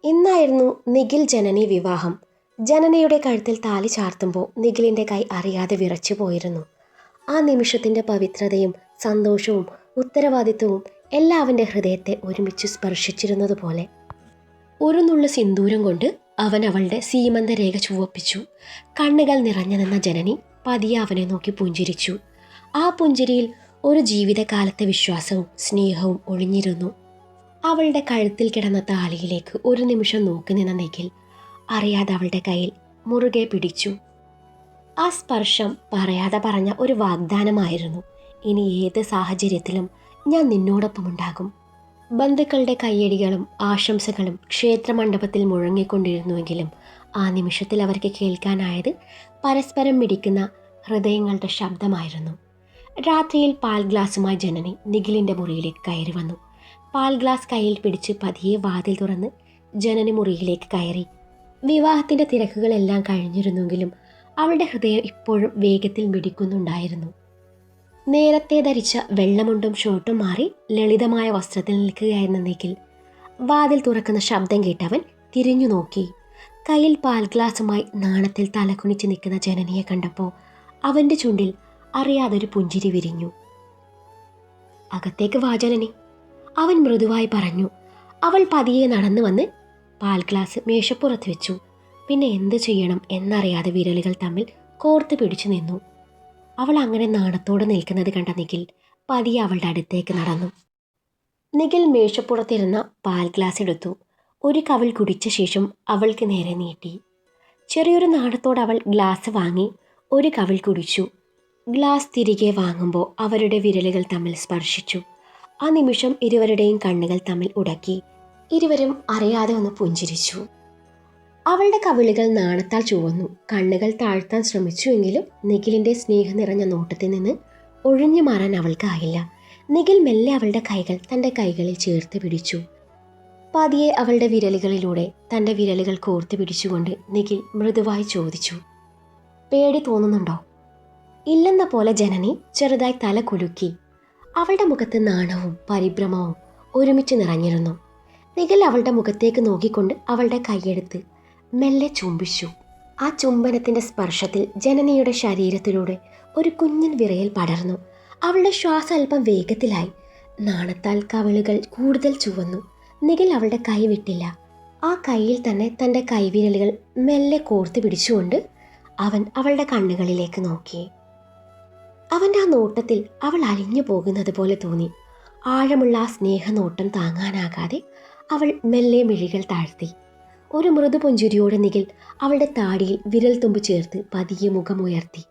ഇന്നായിരുന്നു നിഖിൽ ജനനി വിവാഹം. ജനനിയുടെ കഴുത്തിൽ താലി ചാർത്തുമ്പോൾ നിഖിലിൻ്റെ കൈ അറിയാതെ വിറച്ചു പോയിരുന്നു. ആ നിമിഷത്തിൻ്റെ പവിത്രതയും സന്തോഷവും ഉത്തരവാദിത്വവും എല്ലാം അവൻ്റെ ഹൃദയത്തെ ഒരുമിച്ച് സ്പർശിച്ചിരുന്നതുപോലെ. ഒരു നുള്ളു സിന്ദൂരം കൊണ്ട് അവൻ അവളുടെ സീമന്തരേഖ ചുവപ്പിച്ചു. കണ്ണുകൾ നിറഞ്ഞു നിന്ന ജനനി പതിയെ അവനെ നോക്കി പുഞ്ചിരിച്ചു. ആ പുഞ്ചിരിയിൽ ഒരു ജീവിതകാലത്തെ വിശ്വാസവും സ്നേഹവും ഒളിഞ്ഞിരുന്നു. അവളുടെ കഴുത്തിൽ കിടന്ന താലിയിലേക്ക് ഒരു നിമിഷം നോക്കി നിന്ന നിഖിൽ അറിയാതെ അവളുടെ കയ്യിൽ മുറുകെ പിടിച്ചു. ആ സ്പർശം പറയാതെ പറഞ്ഞ ഒരു വാഗ്ദാനമായിരുന്നു. ഇനി ഏത് സാഹചര്യത്തിലും ഞാൻ നിന്നോടൊപ്പമുണ്ടാകും. ബന്ധുക്കളുടെ കയ്യടികളും ആശംസകളും ക്ഷേത്രമണ്ഡപത്തിൽ മുഴങ്ങിക്കൊണ്ടിരുന്നുവെങ്കിലും ആ നിമിഷത്തിൽ അവർക്ക് കേൾക്കാനായത് പരസ്പരം മിടിക്കുന്ന ഹൃദയങ്ങളുടെ ശബ്ദമായിരുന്നു. രാത്രിയിൽ പാൽ ഗ്ലാസുമായി ജനനി നിഖിലിൻ്റെ മുറിയിലേക്ക് കയറി വന്നു. പാൽ ഗ്ലാസ് കയ്യിൽ പിടിച്ച് പതിയെ വാതിൽ തുറന്ന് ജനനി മുറിയിലേക്ക് കയറി. വിവാഹത്തിൻ്റെ തിരക്കുകളെല്ലാം കഴിഞ്ഞിരുന്നെങ്കിലും അവളുടെ ഹൃദയം ഇപ്പോഴും വേഗത്തിൽ മിടിക്കുന്നുണ്ടായിരുന്നു. നേരത്തെ ധരിച്ച വെള്ളമുണ്ടും ഷോർട്ടും മാറി ലളിതമായ വസ്ത്രത്തിൽ നിൽക്കുകയായിരുന്ന നിഖിൽ വാതിൽ തുറക്കുന്ന ശബ്ദം കേട്ടവൻ തിരിഞ്ഞു നോക്കി. കയ്യിൽ പാൽ ഗ്ലാസുമായി നാണത്തിൽ തലകുനിച്ച് നിൽക്കുന്ന ജനനിയെ കണ്ടപ്പോൾ അവൻ്റെ ചുണ്ടിൽ അറിയാതൊരു പുഞ്ചിരി വിരിഞ്ഞു. "അകത്തേക്ക് വാ ജനനി," അവൻ മൃദുവായി പറഞ്ഞു. അവൾ പതിയെ നടന്നു വന്ന് പാൽ ഗ്ലാസ് മേശപ്പുറത്ത് വെച്ചു. പിന്നെ എന്ത് ചെയ്യണം എന്നറിയാതെ വിരലുകൾ തമ്മിൽ കോർത്ത് പിടിച്ചു നിന്നു. അവൾ അങ്ങനെ നാണത്തോടെ നിൽക്കുന്നത് കണ്ട നിഖിൽ പതിയെ അവളുടെ അടുത്തേക്ക് നടന്നു. നിഖിൽ മേശപ്പുറത്തിരുന്ന പാൽ ഗ്ലാസ് എടുത്തു. ഒരു കവിൾ കുടിച്ച ശേഷം അവൾക്ക് നേരെ നീട്ടി. ചെറിയൊരു നാണത്തോടെ അവൾ ഗ്ലാസ് വാങ്ങി ഒരു കവിൾ കുടിച്ചു. ഗ്ലാസ് തിരികെ വാങ്ങുമ്പോൾ അവരുടെ വിരലുകൾ തമ്മിൽ സ്പർശിച്ചു. ആ നിമിഷം ഇരുവരുടെയും കണ്ണുകൾ തമ്മിൽ ഉടക്കി. ഇരുവരും അറിയാതെ ഒന്ന് പുഞ്ചിരിച്ചു. അവളുടെ കവിളുകൾ നാണത്താൽ ചുവന്നു. കണ്ണുകൾ താഴ്ത്താൻ ശ്രമിച്ചുവെങ്കിലും നിഖിലിൻ്റെ സ്നേഹം നിറഞ്ഞ നോട്ടത്തിൽ നിന്ന് ഒഴിഞ്ഞു മാറാൻ അവൾക്കായില്ല. നിഖിൽ മെല്ലെ അവളുടെ കൈകൾ തൻ്റെ കൈകളിൽ ചേർത്ത് പിടിച്ചു. പതിയെ അവളുടെ വിരലുകളിലൂടെ തൻ്റെ വിരലുകൾ കോർത്ത് പിടിച്ചുകൊണ്ട് നിഖിൽ മൃദുവായി ചോദിച്ചു, "പേടി തോന്നുന്നുണ്ടോ?" ഇല്ലെന്ന പോലെ ജനനി ചെറുതായി തല കുലുക്കി. അവളുടെ മുഖത്ത് നാണവും പരിഭ്രമവും ഒരുമിച്ച് നിറഞ്ഞിരുന്നു. നിഖിൽ അവളുടെ മുഖത്തേക്ക് നോക്കിക്കൊണ്ട് അവളുടെ കൈയെടുത്ത് മെല്ലെ ചുംബിച്ചു. ആ ചുംബനത്തിൻ്റെ സ്പർശത്തിൽ ജനനിയുടെ ശരീരത്തിലൂടെ ഒരു കുഞ്ഞൻ വിറയൽ പടർന്നു. അവളുടെ ശ്വാസം അല്പം വേഗത്തിലായി. നാണത്താൽ കവിളുകൾ കൂടുതൽ ചുവന്നു. നിഖിൽ അവളുടെ കൈ വിട്ടില്ല. ആ കൈയിൽ തന്നെ തൻ്റെ കൈവിരലുകൾ മെല്ലെ കോർത്ത് പിടിച്ചുകൊണ്ട് അവൻ അവളുടെ കണ്ണുകളിലേക്ക് നോക്കി. അവൻ്റെ ആ നോട്ടത്തിൽ അവൾ അലിഞ്ഞു പോകുന്നത് പോലെ തോന്നി. ആഴമുള്ള ആ സ്നേഹനോട്ടം താങ്ങാനാകാതെ അവൾ മെല്ലെ മിഴികൾ താഴ്ത്തി. ഒരു മൃദു പുഞ്ചിരിയോടെ നിഖിൽ അവളുടെ താടിയിൽ വിരൽ തുമ്പ് ചേർത്ത് പതിയെ മുഖമുയർത്തി.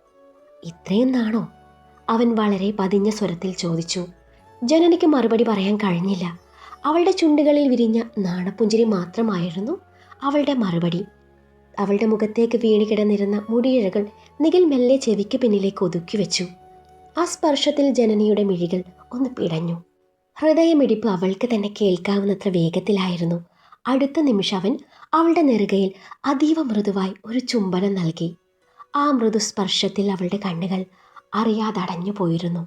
"ഇത്രയും നാണോ?" അവൻ വളരെ പതിഞ്ഞ സ്വരത്തിൽ ചോദിച്ചു. ജനനിക്ക് മറുപടി പറയാൻ കഴിഞ്ഞില്ല. അവളുടെ ചുണ്ടുകളിൽ വിരിഞ്ഞ നാണപ്പുഞ്ചിരി മാത്രമായിരുന്നു അവളുടെ മറുപടി. അവളുടെ മുഖത്തേക്ക് വീണ് കിടന്നിരുന്ന മുടിയിഴകൾ നിഖിൽ മെല്ലെ ചെവിക്ക് പിന്നിലേക്ക് ഒതുക്കി വെച്ചു. ആ സ്പർശത്തിൽ ജനനിയുടെ മിഴികൾ ഒന്ന് പിടഞ്ഞു. ഹൃദയമിടിപ്പ് അവൾക്ക് തന്നെ കേൾക്കാവുന്നത്ര വേഗത്തിലായിരുന്നു. അടുത്ത നിമിഷം അവൻ അവളുടെ നെറുകയിൽ അതീവ മൃദുവായി ഒരു ചുംബനം നൽകി. ആ മൃദു സ്പർശത്തിൽ അവളുടെ കണ്ണുകൾ അറിയാതെ അടഞ്ഞു പോയിരുന്നു.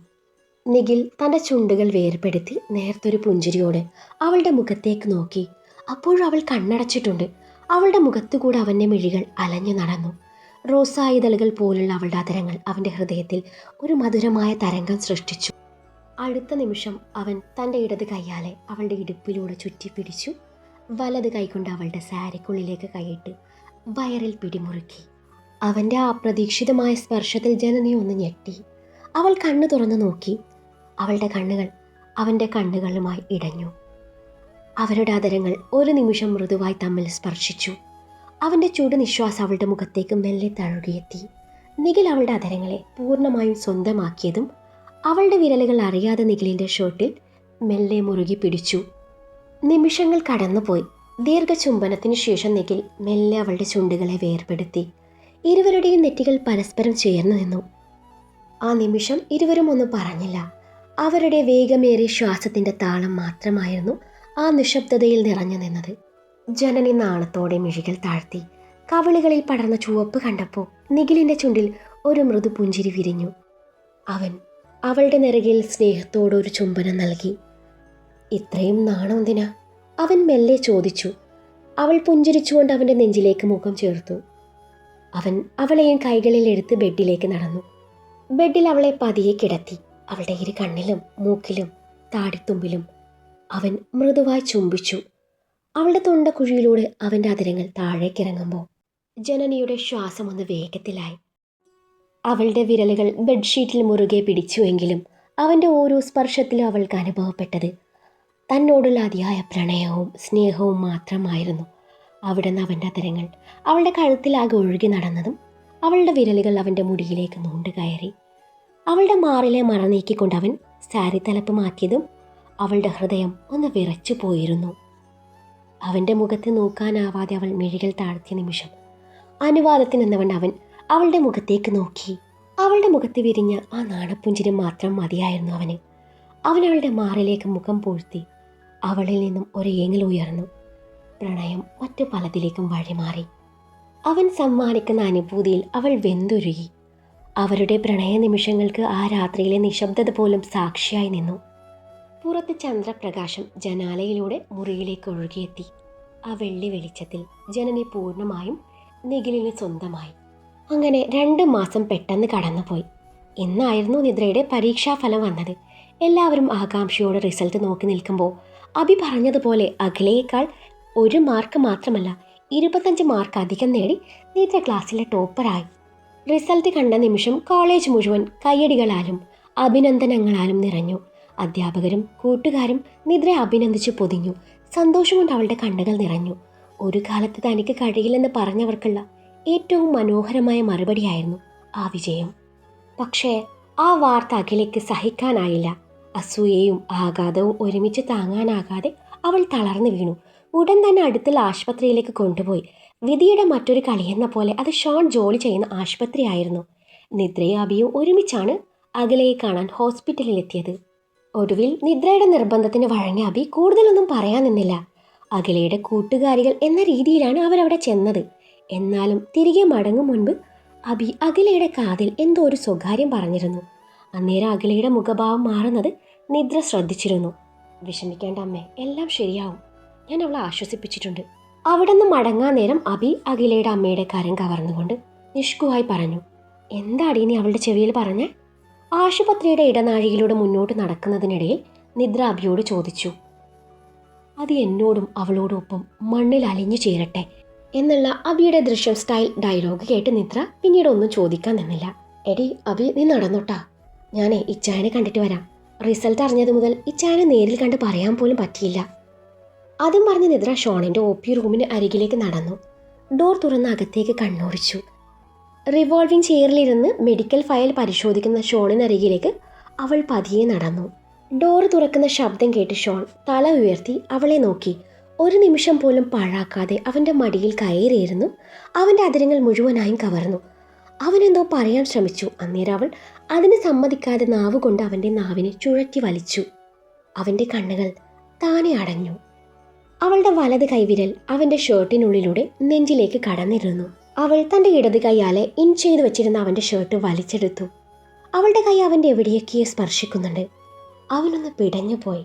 നിഖിൽ തൻ്റെ ചുണ്ടുകൾ വേർപെടുത്തി നേർത്തൊരു പുഞ്ചിരിയോടെ അവളുടെ മുഖത്തേക്ക് നോക്കി. അപ്പോഴും അവൾ കണ്ണടച്ചിട്ടുണ്ട്. അവളുടെ മുഖത്തുകൂടെ അവൻ്റെ മിഴികൾ അലഞ്ഞു നടന്നു. റോസായിതളുകൾ പോലുള്ള അവളുടെ അതരങ്ങൾ അവൻ്റെ ഹൃദയത്തിൽ ഒരു മധുരമായ തരംഗം സൃഷ്ടിച്ചു. അടുത്ത നിമിഷം അവൻ തൻ്റെ ഇടത് കൈയാലെ അവളുടെ ഇടുപ്പിലൂടെ ചുറ്റിപ്പിടിച്ചു. വലത് കൈകൊണ്ട് അവളുടെ സാരിക്കുള്ളിലേക്ക് കൈയിട്ട് വയറിൽ പിടിമുറുക്കി. അവൻ്റെ ആ അപ്രതീക്ഷിതമായ സ്പർശത്തിൽ ജനനി ഒന്ന് ഞെട്ടി. അവൾ കണ്ണു തുറന്നു നോക്കി. അവളുടെ കണ്ണുകൾ അവൻ്റെ കണ്ണുകളുമായി ഇടഞ്ഞു. അവരുടെ അതരങ്ങൾ ഒരു നിമിഷം മൃദുവായി തമ്മിൽ സ്പർശിച്ചു. അവൻ്റെ ചുടുനിശ്വാസം അവളുടെ മുഖത്തേക്ക് മെല്ലെ തഴുകിയെത്തി. നിഖിൽ അവളുടെ അതരങ്ങളെ പൂർണ്ണമായും സ്വന്തമാക്കിയതും അവളുടെ വിരലുകൾ അറിയാതെ നിഖിലിൻ്റെ ഷർട്ടിൽ മെല്ലെ മുറുകി പിടിച്ചു. നിമിഷങ്ങൾ കടന്നുപോയി. ദീർഘചുംബനത്തിനു ശേഷം നിഖിൽ മെല്ലെ അവളുടെ ചുണ്ടുകളെ വേർപെടുത്തി. ഇരുവരുടെയും നെറ്റികൾ പരസ്പരം ചേർന്ന് നിന്നു. ആ നിമിഷം ഇരുവരും ഒന്നും പറഞ്ഞില്ല. അവരുടെ വേഗമേറിയ ശ്വാസത്തിൻ്റെ താളം മാത്രമായിരുന്നു ആ നിശബ്ദതയിൽ നിറഞ്ഞു നിന്നത്. ജനനി നാണത്തോടെ മിഴികൾ താഴ്ത്തി. കവിളുകളിൽ പടർന്ന ചുവപ്പ് കണ്ടപ്പോൾ നിഖിലിൻ്റെ ചുണ്ടിൽ ഒരു മൃദു പുഞ്ചിരി വിരിഞ്ഞു. അവൻ അവളുടെ നെറുകയിൽ സ്നേഹത്തോടൊരു ചുംബനം നൽകി. "ഇത്രയും നാണം എന്തിനാ?" അവൻ മെല്ലെ ചോദിച്ചു. അവൾ പുഞ്ചിരിച്ചുകൊണ്ട് അവൻ്റെ നെഞ്ചിലേക്ക് മുഖം ചേർത്തു. അവൻ അവളെയും കൈകളിൽ എടുത്ത് ബെഡിലേക്ക് നടന്നു. ബെഡിൽ അവളെ പതിയെ കിടത്തി. അവളുടെ ഇരു കണ്ണിലും മൂക്കിലും താടിത്തുമ്പിലും അവൻ മൃദുവായി ചുംബിച്ചു. അവളുടെ തൊണ്ടക്കുഴിയിലൂടെ അവൻ്റെ അതിരങ്ങൾ താഴേക്കിറങ്ങുമ്പോൾ ജനനിയുടെ ശ്വാസം ഒന്ന് വേഗത്തിലായി. അവളുടെ വിരലുകൾ ബെഡ്ഷീറ്റിൽ മുറുകെ പിടിച്ചുവെങ്കിലും അവൻ്റെ ഓരോ സ്പർശത്തിലും അവൾക്ക് അനുഭവപ്പെട്ടത് തന്നോടുള്ള അതിയായ പ്രണയവും സ്നേഹവും മാത്രമായിരുന്നു. അവിടുന്ന് അവൻ്റെ അതിരങ്ങൾ അവളുടെ കഴുത്തിലാകെ ഒഴുകി നടന്നതും അവളുടെ വിരലുകൾ അവൻ്റെ മുടിയിലേക്ക് നൂണ്ടു കയറി. അവളുടെ മാറിലെ മറ നീക്കിക്കൊണ്ട് അവൻ സാരി തലപ്പ് മാറ്റിയതും അവളുടെ ഹൃദയം ഒന്ന് വിറച്ചു പോയിരുന്നു. അവൻ്റെ മുഖത്ത് നോക്കാനാവാതെ അവൾ മിഴികൾ താഴ്ത്തിയ നിമിഷം അനുവാദത്തിനെന്നവൻ അവൻ അവളുടെ മുഖത്തേക്ക് നോക്കി. അവളുടെ മുഖത്ത് വിരിഞ്ഞ ആ നാണപ്പുഞ്ചിരി മാത്രം മതിയായിരുന്നു അവന്. അവൻ അവളുടെ മാറിലേക്ക് മുഖം പൂഴ്ത്തി. അവളിൽ നിന്നും ഒരു ഏങ്ങൽ ഉയർന്നു. പ്രണയം മറ്റു പലതിലേക്കും വഴിമാറി. അവൻ സമ്മാനിക്കുന്ന അനുഭൂതിയിൽ അവൾ വെന്തുരുകി. അവരുടെ പ്രണയ നിമിഷങ്ങൾക്ക് ആ രാത്രിയിലെ നിശബ്ദത പോലും സാക്ഷിയായി നിന്നു. പുറത്ത് ചന്ദ്രപ്രകാശം ജനാലയിലൂടെ മുറിയിലേക്ക് ഒഴുകിയെത്തി. ആ വെള്ളി വെളിച്ചത്തിൽ ജനനി പൂർണ്ണമായും നിഖിലിന് സ്വന്തമായി. അങ്ങനെ 2 മാസം പെട്ടെന്ന് കടന്നുപോയി. ഇന്നായിരുന്നു നിദ്രയുടെ പരീക്ഷാഫലം വന്നത്. എല്ലാവരും ആകാംക്ഷയോടെ റിസൾട്ട് നോക്കി നിൽക്കുമ്പോൾ അഭി പറഞ്ഞതുപോലെ അഖിലയേക്കാൾ 1 മാർക്ക് മാത്രമല്ല 25 മാർക്ക് അധികം നേടി നിദ്ര ക്ലാസ്സിലെ ടോപ്പറായി. റിസൾട്ട് കണ്ട നിമിഷം കോളേജ് മുഴുവൻ കയ്യടികളാലും അഭിനന്ദനങ്ങളാലും നിറഞ്ഞു. അധ്യാപകരും കൂട്ടുകാരും നിദ്രയെ അഭിനന്ദിച്ചു പൊതിഞ്ഞു. സന്തോഷം കൊണ്ട് അവളുടെ കണ്ണുകൾ നിറഞ്ഞു. ഒരു കാലത്ത് തനിക്ക് കഴിയില്ലെന്ന് പറഞ്ഞവർക്കുള്ള ഏറ്റവും മനോഹരമായ മറുപടിയായിരുന്നു ആ വിജയം. പക്ഷേ ആ വാർത്ത അഖിലയ്ക്ക് സഹിക്കാനായില്ല. അസൂയയും ആഘാതവും ഒരുമിച്ച് താങ്ങാനാകാതെ അവൾ തളർന്നു വീണു. ഉടൻ തന്നെ അടുത്തുള്ള ആശുപത്രിയിലേക്ക് കൊണ്ടുപോയി. വിധിയുടെ മറ്റൊരു കളിയെന്ന പോലെ അത് ഷോൺ ജോലി ചെയ്യുന്ന ആശുപത്രിയായിരുന്നു. നിദ്രയും അഭിയും ഒരുമിച്ചാണ് അഖിലയെ കാണാൻ ഹോസ്പിറ്റലിലെത്തിയത്. ഒടുവിൽ നിദ്രയുടെ നിർബന്ധത്തിന് വഴങ്ങിയ അഭി കൂടുതലൊന്നും പറയാൻ നിന്നില്ല. അഖിലയുടെ കൂട്ടുകാരികൾ എന്ന രീതിയിലാണ് അവരവിടെ ചെന്നത്. എന്നാലും തിരികെ മടങ്ങും മുൻപ് അഭി അഖിലയുടെ കാതിൽ എന്തോ ഒരു സ്വകാര്യം പറഞ്ഞിരുന്നു. അന്നേരം അഖിലയുടെ മുഖഭാവം മാറുന്നത് നിദ്ര ശ്രദ്ധിച്ചിരുന്നു. വിഷമിക്കേണ്ട അമ്മേ, എല്ലാം ശരിയാവും, ഞാൻ അവളെ ആശ്വസിപ്പിച്ചിട്ടുണ്ട്. അവിടെ നിന്ന് മടങ്ങാൻ നേരം അഭി അഖിലയുടെ അമ്മയുടെ കരം കവർന്നുകൊണ്ട് നിഷ്കുവായി പറഞ്ഞു, എന്താടി നീ അവളുടെ ചെവിയിൽ പറഞ്ഞേ? ആശുപത്രിയുടെ ഇടനാഴിയിലൂടെ മുന്നോട്ട് നടക്കുന്നതിനിടയിൽ നിദ്ര അഭിയോട് ചോദിച്ചു. അത് എന്നോടും അവളോടും ഒപ്പം മണ്ണിൽ അലിഞ്ഞു ചേരട്ടെ എന്നുള്ള അഭിയുടെ ദൃശ്യം സ്റ്റൈൽ ഡയലോഗ് കേട്ട് നിദ്ര പിന്നീട് ഒന്നും ചോദിക്കാൻ നിന്നില്ല. എടി അഭി, നീ നടന്നോട്ടാ, ഞാനേ ഇച്ചായനെ കണ്ടിട്ട് വരാം. റിസൾട്ട് അറിഞ്ഞത് മുതൽ ഇച്ചായനെ നേരിൽ കണ്ട് പറയാൻ പോലും പറ്റിയില്ല. അതും പറഞ്ഞ് നിദ്ര ഷോണിൻ്റെ OP റൂമിന് അരികിലേക്ക് നടന്നു. ഡോർ തുറന്ന് അകത്തേക്ക് കണ്ണോടിച്ചു. റിവോൾവിംഗ് ചെയറിലിരുന്ന് മെഡിക്കൽ ഫയൽ പരിശോധിക്കുന്ന ഷോണിനരികിലേക്ക് അവൾ പതിയെ നടന്നു. ഡോറ് തുറക്കുന്ന ശബ്ദം കേട്ട് ഷോൺ തല ഉയർത്തി അവളെ നോക്കി. ഒരു നിമിഷം പോലും പാഴാക്കാതെ അവൻ്റെ മടിയിൽ കയറിയിരുന്നു. അവൻ്റെ അതിരങ്ങൾ മുഴുവനായും കവർന്നു. അവനെന്തോ പറയാൻ ശ്രമിച്ചു. അന്നേരം അവൾ അതിന് സമ്മതിക്കാതെ നാവുകൊണ്ട് അവൻ്റെ നാവിനെ ചുഴറ്റി വലിച്ചു. അവൻ്റെ കണ്ണുകൾ താനെ അടഞ്ഞു. അവളുടെ വലത് കൈവിരൽ അവൻ്റെ ഷർട്ടിനുള്ളിലൂടെ നെഞ്ചിലേക്ക് കടന്നിരുന്നു. അവൾ തൻ്റെ ഇടത് കൈയാലെ ഇൻ ചെയ്തു വെച്ചിരുന്ന അവൻ്റെ ഷർട്ട് വലിച്ചെടുത്തു. അവളുടെ കൈ അവൻ്റെ എവിടെയൊക്കെയോ സ്പർശിക്കുന്നുണ്ട്. അവനൊന്ന് പിടഞ്ഞുപോയി.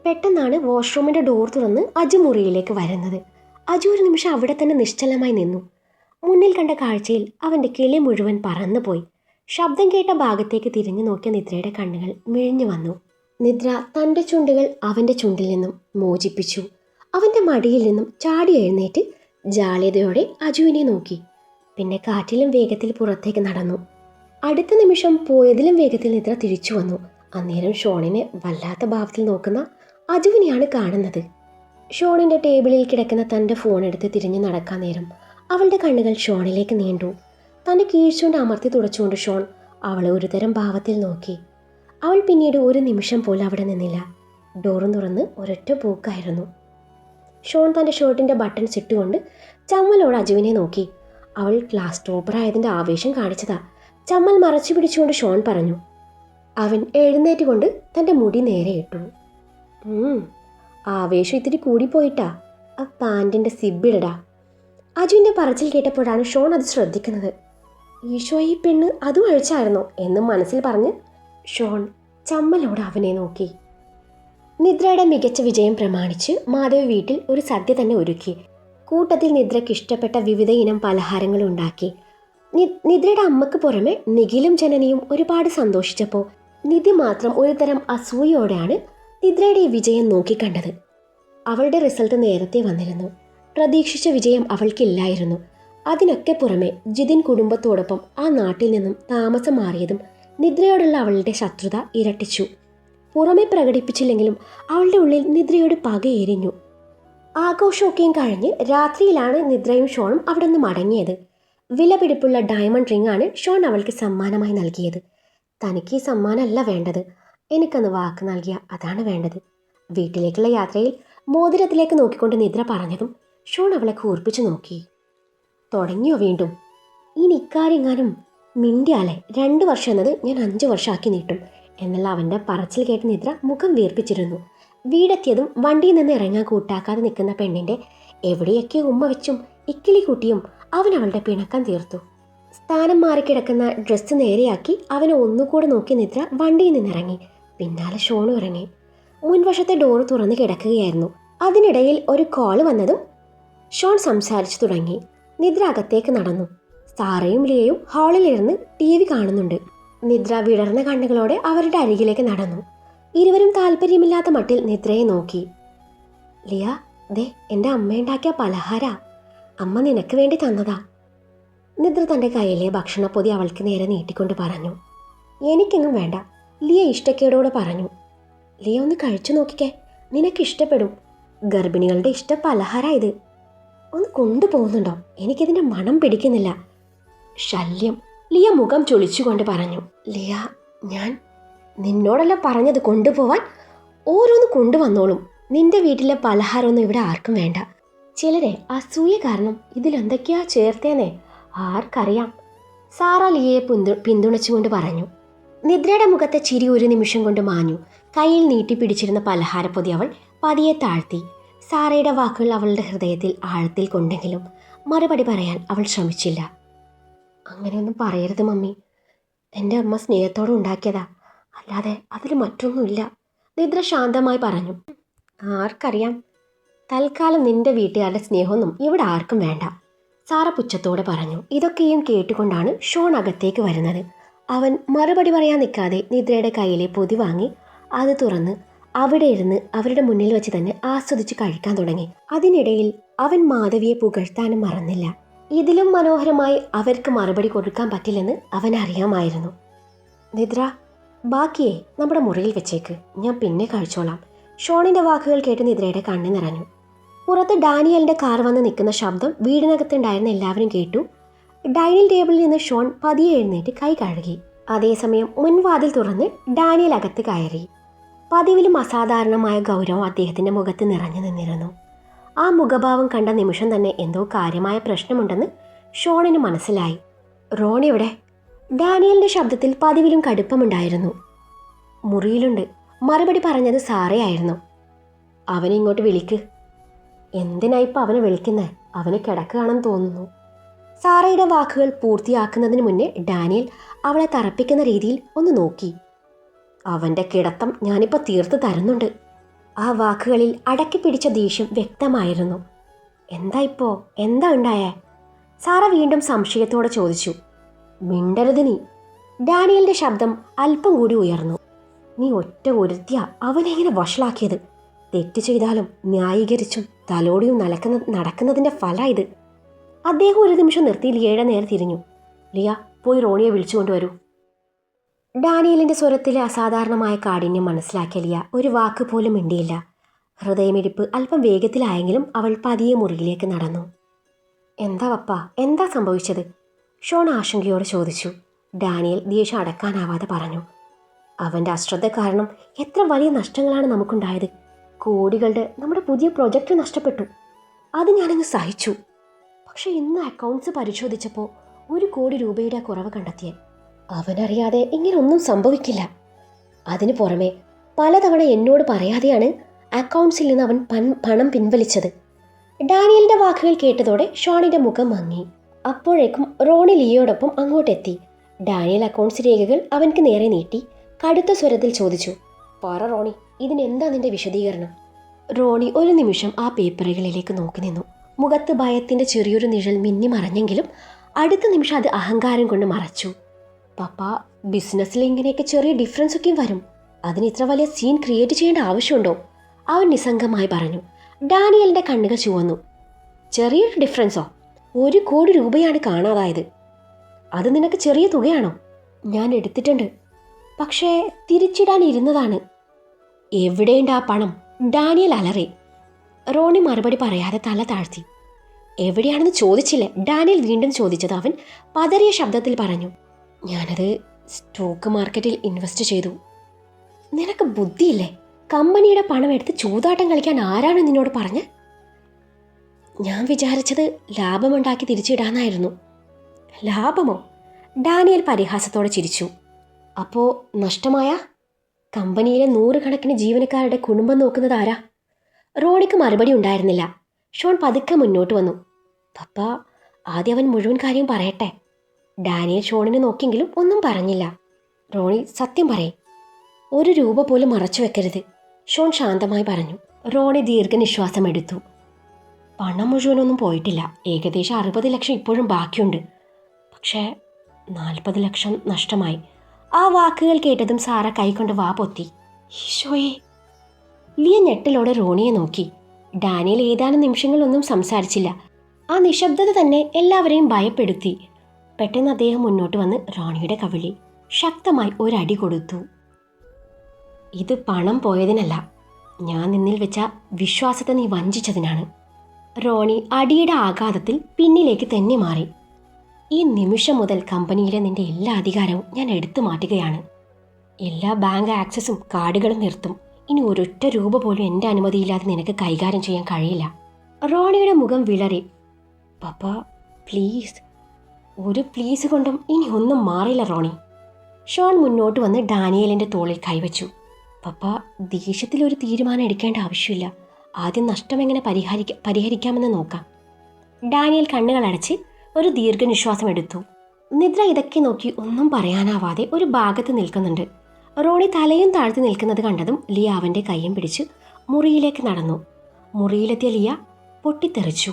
പെട്ടെന്നാണ് വാഷ്റൂമിൻ്റെ ഡോർ തുറന്ന് അജു മുറിയിലേക്ക് വരുന്നത്. അജു ഒരു നിമിഷം അവിടെ തന്നെ നിശ്ചലമായി നിന്നു. മുന്നിൽ കണ്ട കാഴ്ചയിൽ അവൻ്റെ കിളി മുഴുവൻ പറന്നുപോയി. ശബ്ദം കേട്ട ഭാഗത്തേക്ക് തിരിഞ്ഞു നോക്കിയ നിദ്രയുടെ കണ്ണുകൾ മിഴിഞ്ഞു വന്നു. നിദ്ര തൻ്റെ ചുണ്ടുകൾ അവൻ്റെ ചുണ്ടിൽ നിന്നും മോചിപ്പിച്ചു. അവൻ്റെ മടിയിൽ നിന്നും ചാടി എഴുന്നേറ്റ് ജാള്യതയോടെ അജുവിനെ നോക്കി. പിന്നെ കാറ്റിലും വേഗത്തിൽ പുറത്തേക്ക് നടന്നു. അടുത്ത നിമിഷം പോയതിലും വേഗത്തിൽ നിദ്ര തിരിച്ചു വന്നു. അന്നേരം ഷോണിനെ വല്ലാത്ത ഭാവത്തിൽ നോക്കുന്ന അജുവിനെയാണ് കാണുന്നത്. ഷോണിൻ്റെ ടേബിളിൽ കിടക്കുന്ന തൻ്റെ ഫോൺ എടുത്ത് തിരിഞ്ഞു നടക്കാൻ നേരം അവളുടെ കണ്ണുകൾ ഷോണിലേക്ക് നീണ്ടു. തൻ്റെ കീഴ്ച്ചുകൊണ്ട് അമർത്തി തുടച്ചുകൊണ്ട് ഷോൺ അവളെ ഒരുതരം ഭാവത്തിൽ നോക്കി. അവൾ പിന്നീട് ഒരു നിമിഷം പോലും അവിടെ നിന്നില്ല. ഡോറും തുറന്ന് ഒരൊറ്റ പോക്കായിരുന്നു. ഷോൺ തൻ്റെ ഷർട്ടിൻ്റെ ബട്ടൺസ് ഇട്ടുകൊണ്ട് ചമ്മലോട് അജുവിനെ നോക്കി. അവൾ ക്ലാസ് ടോപ്പറായതിൻ്റെ ആവേശം കാണിച്ചതാ. ചമ്മൽ മറച്ചു പിടിച്ചുകൊണ്ട് ഷോൺ പറഞ്ഞു. അവൻ എഴുന്നേറ്റ് കൊണ്ട് തൻ്റെ മുടി നേരെ ഇട്ടു. ആവേശം ഇത്തിരി കൂടിപ്പോയിട്ടാ, ആ പാൻറ്റിൻ്റെ സിബിടടാ. അജുവിൻ്റെ പറച്ചിൽ കേട്ടപ്പോഴാണ് ഷോൺ അത് ശ്രദ്ധിക്കുന്നത്. ഈശോ, ഈ പെണ്ണ് അതും അഴിച്ചായിരുന്നോ എന്നും മനസ്സിൽ പറഞ്ഞ് ഷോൺ ചമ്മലോട് അവനെ നോക്കി. നിദ്രയുടെ മികച്ച വിജയം പ്രമാണിച്ച് മാധവ് വീട്ടിൽ ഒരു സദ്യ തന്നെ ഒരുക്കി. കൂട്ടത്തിൽ നിദ്രയ്ക്ക് ഇഷ്ടപ്പെട്ട വിവിധ ഇനം പലഹാരങ്ങൾ ഉണ്ടാക്കി. നിദ്രയുടെ അമ്മക്ക് പുറമെ നിഖിലും ജനനിയും ഒരുപാട് സന്തോഷിച്ചപ്പോൾ നിധി മാത്രം ഒരുതരം അസൂയയോടെയാണ് നിദ്രയുടെ ഈ വിജയം നോക്കിക്കണ്ടത്. അവളുടെ റിസൾട്ട് നേരത്തെ വന്നിരുന്നു. പ്രതീക്ഷിച്ച വിജയം അവൾക്കില്ലായിരുന്നു. അതിനൊക്കെ പുറമെ ജിതിൻ കുടുംബത്തോടൊപ്പം ആ നാട്ടിൽ നിന്നും താമസം മാറിയതും നിദ്രയോടുള്ള അവളുടെ ശത്രുത ഇരട്ടിച്ചു. പുറമെ പ്രകടിപ്പിച്ചില്ലെങ്കിലും അവളുടെ ഉള്ളിൽ നിദ്രയോട് പകയെരിഞ്ഞു. ആഘോഷമൊക്കെയും കഴിഞ്ഞ് രാത്രിയിലാണ് നിദ്രയും ഷോണും അവിടെ നിന്ന് മടങ്ങിയത്. വിലപിടിപ്പുള്ള ഡയമണ്ട് റിംഗ് ആണ് ഷോൺ അവൾക്ക് സമ്മാനമായി നൽകിയത്. തനിക്ക് ഈ സമ്മാനമല്ല വേണ്ടത്, എനിക്കന്ന് വാക്ക് നൽകിയ അതാണ് വേണ്ടത്. വീട്ടിലേക്കുള്ള യാത്രയിൽ മോതിരത്തിലേക്ക് നോക്കിക്കൊണ്ട് നിദ്ര പറഞ്ഞതും ഷോൺ അവളെ കൂർപ്പിച്ചു നോക്കി. തുടങ്ങിയോ വീണ്ടും? ഇനി ഇക്കാര്യങ്ങാനും മിണ്ടിയാലെ 2 വർഷം എന്നത് ഞാൻ 5 വർഷമാക്കി നീട്ടും എന്നുള്ള അവൻ്റെ പറച്ചിൽ കേട്ട് നിദ്ര മുഖം വീർപ്പിച്ചിരുന്നു. വീടെത്തിയതും വണ്ടിയിൽ നിന്ന് ഇറങ്ങാൻ കൂട്ടാക്കാതെ നിൽക്കുന്ന പെണ്ണിൻ്റെ എവിടെയൊക്കെ ഉമ്മ വെച്ചും ഇക്കിളി കൂട്ടിയും അവൻ അവളുടെ പിണക്കം തീർത്തു. സ്ഥാനം മാറിക്കിടക്കുന്ന ഡ്രസ്സ് നേരെയാക്കി അവനെ ഒന്നുകൂടെ നോക്കി നിദ്ര വണ്ടിയിൽ നിന്നിറങ്ങി. പിന്നാലെ ഷോണും ഇറങ്ങി. മുൻവശത്തെ ഡോറ് തുറന്ന് കിടക്കുകയായിരുന്നു. അതിനിടയിൽ ഒരു കോള് വന്നതും ഷോൺ സംസാരിച്ചു തുടങ്ങി. നിദ്ര അകത്തേക്ക് നടന്നു. സാറയും ലിയയും ഹാളിലിരുന്ന് TV കാണുന്നുണ്ട്. നിദ്ര വിടർന്ന കണ്ണുകളോടെ അവരുടെ അരികിലേക്ക് നടന്നു. ഇരുവരും താല്പര്യമില്ലാത്ത മട്ടിൽ നിദ്രയെ നോക്കി. ലിയ, ദേ എൻ്റെ അമ്മയുണ്ടാക്കിയ പലഹാര, അമ്മ നിനക്ക് വേണ്ടി തന്നതാ. നിദ്ര തൻ്റെ കയ്യിലെ ഭക്ഷണപ്പൊതി അവൾക്ക് നേരെ നീട്ടിക്കൊണ്ട് പറഞ്ഞു. എനിക്കെങ്ങും വേണ്ട, ലിയ ഇഷ്ടക്കേടോടെ പറഞ്ഞു. ലിയ ഒന്ന് കഴിച്ചു നോക്കിക്കേ, നിനക്കിഷ്ടപ്പെടും. ഗർഭിണികളുടെ ഇഷ്ട പലഹാര ഇത്. ഒന്ന് കൊണ്ടുപോകുന്നുണ്ടോ? എനിക്കിതിൻ്റെ മണം പിടിക്കുന്നില്ല. ശല്യം. ലിയ മുഖം ചൊളിച്ചുകൊണ്ട് പറഞ്ഞു. ലിയ, ഞാൻ നിന്നോടല്ല പറഞ്ഞത് കൊണ്ടുപോവാൻ. ഓരോന്ന് കൊണ്ടുവന്നോളും. നിന്റെ വീട്ടിലെ പലഹാരമൊന്നും ഇവിടെ ആർക്കും വേണ്ട. ചിലരെ അസൂയ കാരണം ഇതിലെന്തൊക്കെയാ ചേർത്തേന്നേ ആർക്കറിയാം. സാറ ലിയയെ പിന്തുണച്ചുകൊണ്ട് പറഞ്ഞു. നിദ്രയുടെ മുഖത്തെ ചിരി ഒരു നിമിഷം കൊണ്ട് മാഞ്ഞു. കയ്യിൽ നീട്ടിപ്പിടിച്ചിരുന്ന പലഹാരപ്പൊതി അവൾ പതിയെ താഴ്ത്തി. സാറയുടെ വാക്കുകൾ അവളുടെ ഹൃദയത്തിൽ ആഴത്തിൽ കൊണ്ടെങ്കിലും മറുപടി പറയാൻ അവൾ ശ്രമിച്ചില്ല. അങ്ങനെയൊന്നും പറയരുത് മമ്മി, എൻ്റെ അമ്മ സ്നേഹത്തോടെ ഉണ്ടാക്കിയതാ, അല്ലാതെ അതിൽ മറ്റൊന്നുമില്ല. നിദ്ര ശാന്തമായി പറഞ്ഞു. ആർക്കറിയാം, തൽക്കാലം നിന്റെ വീട്ടുകാരുടെ സ്നേഹമൊന്നും ഇവിടെ ആർക്കും വേണ്ട, സാറ പുച്ഛത്തോടെ പറഞ്ഞു. ഇതൊക്കെയും കേട്ടുകൊണ്ടാണ് ഷോൺ അകത്തേക്ക് വരുന്നത്. അവൻ മറുപടി പറയാൻ നിൽക്കാതെ നിദ്രയുടെ കയ്യിലെ പൊതി വാങ്ങി അത് തുറന്ന് അവിടെ ഇരുന്ന് അവരുടെ മുന്നിൽ വെച്ച് തന്നെ ആസ്വദിച്ച് കഴിക്കാൻ തുടങ്ങി. അതിനിടയിൽ അവൻ മാധവിയെ പുകഴ്ത്താനും മറന്നില്ല. ഇതിലും മനോഹരമായി അവർക്ക് മറുപടി കൊടുക്കാൻ പറ്റില്ലെന്ന് അവൻ അറിയാമായിരുന്നു. നിദ്ര, ബാക്കിയെ നമ്മുടെ മുറിയിൽ വെച്ചേക്ക്, ഞാൻ പിന്നെ കഴിച്ചോളാം. ഷോണിന്റെ വാക്കുകൾ കേട്ട് നിദ്രയുടെ കണ്ണു നിറഞ്ഞു. പുറത്ത് ഡാനിയലിന്റെ കാർ വന്ന് നിൽക്കുന്ന ശബ്ദം വീടിനകത്തുണ്ടായിരുന്ന എല്ലാവരും കേട്ടു. ഡൈനിങ് ടേബിളിൽ നിന്ന് ഷോൺ പതിയെ എഴുന്നേറ്റ് കൈ കഴുകി. അതേസമയം മുൻവാതിൽ തുറന്ന് ഡാനിയൽ അകത്ത് കയറി. പതിവിലും അസാധാരണമായ ഗൗരവം അദ്ദേഹത്തിന്റെ മുഖത്ത് നിറഞ്ഞു നിന്നിരുന്നു. ആ മുഖഭാവം കണ്ട നിമിഷം തന്നെ എന്തോ കാര്യമായ പ്രശ്നമുണ്ടെന്ന് ഷോണിന് മനസ്സിലായി. റോണി എവിടെ? ഡാനിയലിന്റെ ശബ്ദത്തിൽ പതിവിലും കടുപ്പമുണ്ടായിരുന്നു. മുറിയിലുണ്ട്, മറുപടി പറഞ്ഞത് സാറയായിരുന്നു. അവനെ ഇങ്ങോട്ട് വിളിക്ക്. എന്തിനായിപ്പോൾ അവനെ വിളിക്കുന്നേ? അവന് കിടക്കുകയാണെന്ന് തോന്നുന്നു. സാറയുടെ വാക്കുകൾ പൂർത്തിയാക്കുന്നതിന് മുന്നേ ഡാനിയൽ അവളെ തറപ്പിക്കുന്ന രീതിയിൽ ഒന്ന് നോക്കി. അവൻ്റെ കിടത്തം ഞാനിപ്പോൾ തീർത്ത് തരുന്നുണ്ട്. ആ വാക്കുകളിൽ അടക്കി പിടിച്ച ദേഷ്യം വ്യക്തമായിരുന്നു. എന്താ ഉണ്ടായേ? സാറ വീണ്ടും സംശയത്തോടെ ചോദിച്ചു. മിണ്ടരുത് നീ. ഡാനിയലിന്റെ ശബ്ദം അല്പം കൂടി ഉയർന്നു. നീ ഒറ്റ ഒരുത്തിയ അവനെങ്ങനെ വഷളാക്കിയത്. തെറ്റ് ചെയ്താലും ന്യായീകരിച്ചും തലോടിയും നടക്കുന്നതിൻ്റെ ഫല ഇത്. അദ്ദേഹം ഒരു നിമിഷം നിർത്തി ലിയയുടെ നേരെ തിരിഞ്ഞു. ലിയ, പോയി റോണിയെ വിളിച്ചുകൊണ്ടുവരൂ. ഡാനിയലിന്റെ സ്വരത്തിലെ അസാധാരണമായ കാഠിന്യം മനസ്സിലാക്കിയ ലിയ ഒരു വാക്ക് പോലും മിണ്ടിയില്ല. ഹൃദയമിടിപ്പ് അല്പം വേഗത്തിലായെങ്കിലും അവൾ പതിയെ മുറിയിലേക്ക് നടന്നു. എന്താ പപ്പ, എന്താ സംഭവിച്ചത്? ഷോൺ ആശങ്കയോടെ ചോദിച്ചു. ഡാനിയൽ ദേഷ്യം അടക്കാനാവാതെ പറഞ്ഞു. അവൻ്റെ അശ്രദ്ധ കാരണം എത്ര വലിയ നഷ്ടങ്ങളാണ് നമുക്കുണ്ടായത്. കോടികളുടെ നമ്മുടെ പുതിയ പ്രൊജക്റ്റ് നഷ്ടപ്പെട്ടു. അത് ഞാനങ്ങ് സഹിച്ചു. പക്ഷെ ഇന്ന് അക്കൗണ്ട്സ് പരിശോധിച്ചപ്പോൾ 1 കോടി രൂപയുടെ കുറവ് കണ്ടെത്തിയ. അവനറിയാതെ ഇങ്ങനൊന്നും സംഭവിക്കില്ല. അതിനു പുറമെ പലതവണ എന്നോട് പറയാതെയാണ് അക്കൗണ്ട്സിൽ നിന്ന് അവൻ പണം പിൻവലിച്ചത്. ഡാനിയലിന്റെ വാക്കുകൾ കേട്ടതോടെ ഷോണിന്റെ മുഖം മങ്ങി. അപ്പോഴേക്കും റോണി ലിയോടൊപ്പം അങ്ങോട്ടെത്തി. ഡാനിയൽ അക്കൗണ്ട്സ് രേഖകൾ അവൻക്ക് നേരെ നീട്ടി കടുത്ത സ്വരത്തിൽ ചോദിച്ചു. പറ റോണി, ഇതിനെന്താ നിന്റെ വിശദീകരണം? റോണി ഒരു നിമിഷം ആ പേപ്പറുകളിലേക്ക് നോക്കി നിന്നു. മുഖത്ത് ഭയത്തിൻ്റെ ചെറിയൊരു നിഴൽ മിന്നി മറഞ്ഞെങ്കിലും അടുത്ത നിമിഷം അത് അഹങ്കാരം കൊണ്ട് മറച്ചു. പപ്പ, ബിസിനസ്സിൽ ഇങ്ങനെയൊക്കെ ചെറിയ ഡിഫറൻസ് ഒക്കെയും വരും. അതിന് ഇത്ര വലിയ സീൻ ക്രിയേറ്റ് ചെയ്യേണ്ട ആവശ്യമുണ്ടോ? അവൻ നിസ്സംഗമായി പറഞ്ഞു. ഡാനിയലിൻ്റെ കണ്ണുകൾ ചുവന്നു. ചെറിയൊരു ഡിഫറൻസോ? 1 കോടി രൂപയാണ് കാണാതായത്. അത് നിനക്ക് ചെറിയ തുകയാണോ? ഞാൻ എടുത്തിട്ടുണ്ട്, പക്ഷേ തിരിച്ചിടാൻ ഇരുന്നതാണ്. എവിടെയുണ്ട് ആ പണം? ഡാനിയൽ അലറി. റോണി മറുപടി പറയാതെ തല താഴ്ത്തി. എവിടെയാണെന്ന് ചോദിച്ചില്ലേ? ഡാനിയൽ വീണ്ടും ചോദിച്ചത് അവൻ പതറിയ ശബ്ദത്തിൽ പറഞ്ഞു. ഞാനത് സ്റ്റോക്ക് മാർക്കറ്റിൽ ഇൻവെസ്റ്റ് ചെയ്തു. നിനക്ക് ബുദ്ധിയില്ലേ? കമ്പനിയുടെ പണം എടുത്ത് ചൂതാട്ടം കളിക്കാൻ ആരാണ് നിന്നോട് പറഞ്ഞ്? ഞാൻ വിചാരിച്ചത് ലാഭമുണ്ടാക്കി തിരിച്ചിടാനായിരുന്നു. ലാഭമോ? ഡാനിയൽ പരിഹാസത്തോടെ ചിരിച്ചു. അപ്പോൾ നഷ്ടമായ? കമ്പനിയിലെ 100 കണക്കിന് ജീവനക്കാരുടെ കുടുംബം നോക്കുന്നത് ആരാ? റോണിക്ക് മറുപടി ഉണ്ടായിരുന്നില്ല. ഷോൺ പതുക്കെ മുന്നോട്ട് വന്നു. പപ്പ, ആദ്യം അവൻ മുഴുവൻ കാര്യം പറയട്ടെ. ഡാനിയൽ ഷോണിനെ നോക്കിയെങ്കിലും ഒന്നും പറഞ്ഞില്ല. റോണി, സത്യം പറയേ, 1 രൂപ പോലും മറച്ചു വെക്കരുത്, ഷോൺ ശാന്തമായി പറഞ്ഞു. റോണി ദീർഘനിശ്വാസം എടുത്തു. പണം മുഴുവനൊന്നും പോയിട്ടില്ല. ഏകദേശം 60 ലക്ഷം ഇപ്പോഴും ബാക്കിയുണ്ട്. പക്ഷേ 40 ലക്ഷം നഷ്ടമായി. ആ വാക്കുകൾ കേട്ടതും സാറ കൈകൊണ്ട് വാ പൊത്തി. ഈശോയെ! ലിയ ഞെട്ടലോടെ റോണിയെ നോക്കി. ഡാനിയൽ ഏതാനും നിമിഷങ്ങളൊന്നും സംസാരിച്ചില്ല. ആ നിശബ്ദത തന്നെ എല്ലാവരെയും ഭയപ്പെടുത്തി. പെട്ടെന്ന് അദ്ദേഹം മുന്നോട്ട് വന്ന് റോണിയുടെ കവിളിൽ ശക്തമായി ഒരടി കൊടുത്തു. ഇത് പണം പോയതിനല്ല, ഞാൻ നിന്നിൽ വെച്ച വിശ്വാസത്തെ നീ വഞ്ചിച്ചതിനാണ്. റോണി അടിയുടെ ആഘാതത്തിൽ പിന്നിലേക്ക് തന്നെ മാറി. ഈ നിമിഷം മുതൽ കമ്പനിയിലെ നിന്റെ എല്ലാ അധികാരവും ഞാൻ എടുത്തു മാറ്റുകയാണ്. എല്ലാ ബാങ്ക് ആക്സസും കാർഡുകളും നിർത്തും. ഇനി 1 രൂപ പോലും എൻ്റെ അനുമതിയില്ലാതെ നിനക്ക് കൈകാര്യം ചെയ്യാൻ കഴിയില്ല. റോണിയുടെ മുഖം വിളറി. പപ്പ, പ്ലീസ്. ഒരു പ്ലീസ് കൊണ്ടും ഇനി ഒന്നും മാറില്ല റോണി. ഷോൺ മുന്നോട്ട് വന്ന് ഡാനിയലിൻ്റെ തോളിൽ കൈവച്ചു. പപ്പ, ദേഷ്യത്തിലൊരു തീരുമാനം എടുക്കേണ്ട ആവശ്യമില്ല. ആദ്യം നഷ്ടം എങ്ങനെ പരിഹരിക്കാമെന്ന് നോക്കാം. ഡാനിയൽ കണ്ണുകൾ അടച്ച് ഒരു ദീർഘനിശ്വാസം എടുത്തു. നിദ്ര ഇതൊക്കെ നോക്കി ഒന്നും പറയാനാവാതെ ഒരു ഭാഗത്ത് നിൽക്കുന്നുണ്ട്. റോണി തലയും താഴ്ത്തി നിൽക്കുന്നത് കണ്ടതും ലിയ അവൻ്റെ കയ്യും പിടിച്ച് മുറിയിലേക്ക് നടന്നു. മുറിയിലെത്തിയ ലിയ പൊട്ടിത്തെറിച്ചു.